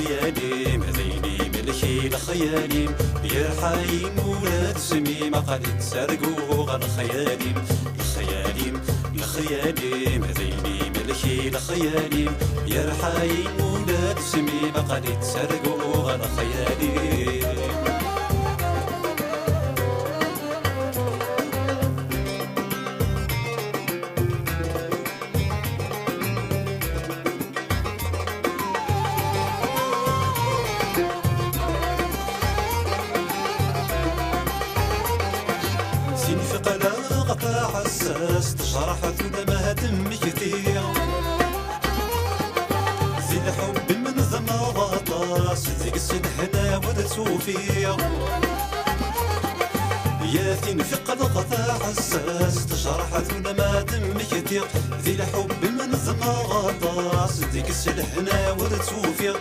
لخيالي مذيني ملكي لخيالي يرحاي مولاد سمي ما قد تسرقو غير خيالي لخيالي لخيالي مذيني ملكي لخيالي يرحاي مولاد سمي ما قد تسرقو غير خيالي في قلاق حساس تجرحت ما دمي كثير زي الحب من ذم غطاس ذيك السنحنا ودتوفير يا ثين في قلاق حساس تجرحت ما دمي كثير ذي الحب من ذم غطاس ذيك السنحنا ودتوفير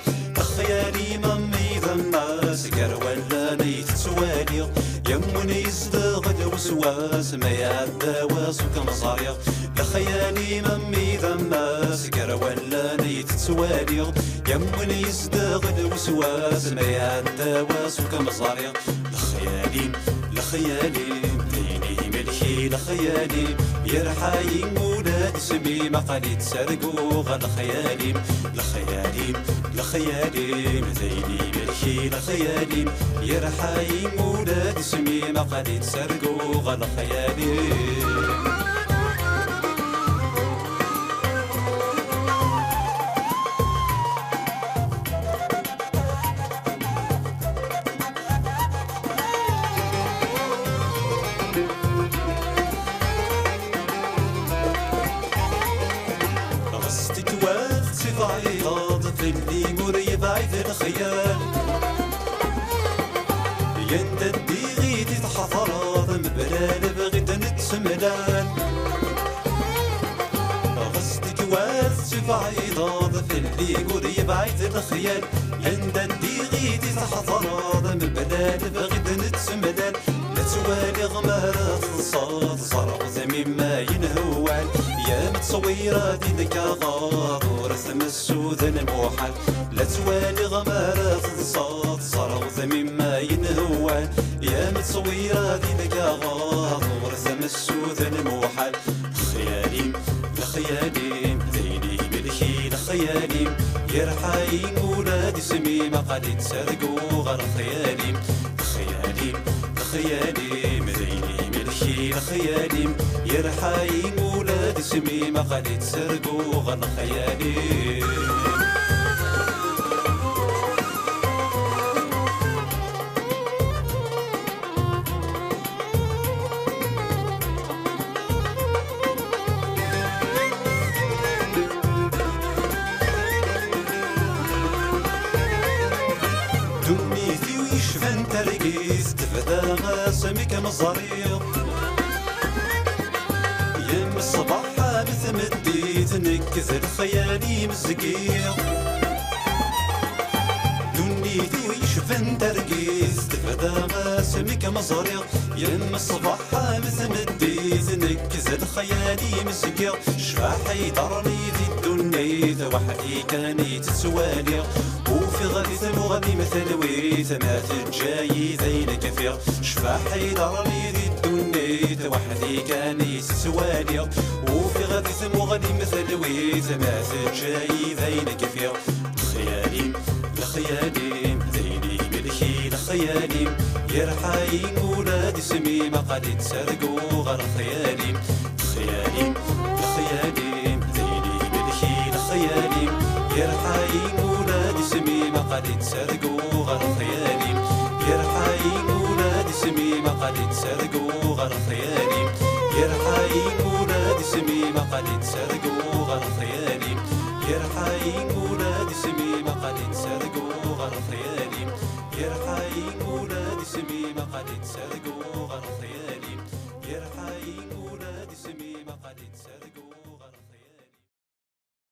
خيالي مامي ذماس قر ولا نيت سوالي يموني يزدغ الوسواس ما يعدى واسك مصاريغ لخيالي مامي ذماس قر ولا نيت سوالي يموني يزدغ الوسواس ما يعدى واسك مصاريغ لخيالي لخيالي ديني ملكي لخيالي يرحاي مولاد سمي ما قد تسرقو غير خيالي لخيالي لخيالي مذيني ملكي لخيالي يرحاي مولاد سمي ما قد تسرقو غير خيالي بعيض في اللي مريب عيد الخيال ينددي غيدي تحضر مبلال بغيت نتسملان غصتك واس بعيض في اللي مريب عيد الخيال ينددي غيدي تحضر مبلال بغيت نتسملان لا توالي غمارة الصاد صرغ زمين ما ينهوال يا متصويرة دينك غاضور ثمسو ذا الموحل لا توالي غمارة الصاد صرغ زمين ما ينهوال يا متصويرة دينك غاضور ثمسو ذا الموحل خيالي لخيالي ديني ملكي لخيالي يرحاي مولاد سمي ما قد تسرقو غير خيالي خيالي لخيالي مديني ملكي لخيالي يرحاي مولاد سمي ما قد تسرقو غير خيالي دنيتي ويشفن ترقيس تفدى غاسمك مزاريض يم الصباح مثل مديت نكثر خيالي مزقير دنيتي ويشفن ترقيس تفدى غاسمك مزاريض يم الصباح مثل مديت نكثر خيالي مزقير شفاحي درني ذي الدنيا وحدي كاني تسوالي وفي غادي المغني مثل ويت ما تجاي ذين كثير شفاحي درني ذي الدنيا وحدي كاني تسوالي وفي غادي المغني مثل ويت ما تجاي ذين كثير خيالي لخيالي ذيني ملكي لخيالي يرحاي مولاد سمي ما قد تسرقو غير خيالي خيالي لخيالي ذيني ملكي لخيالي يرحاي مولاد سمي ما قد تسرقو غير خيالي يرحاي مولاد سمي ما قد تسرقو غير خيالي يرحاي مولاد سمي ما قد تسرقو غير خيالي يرحاي مولاد سمي ما قد تسرقو غير خيالي يرحاي مولاد سمي ما قد تسرقو غير خيالي يرحاي مولاد سمي ما قد تسرقو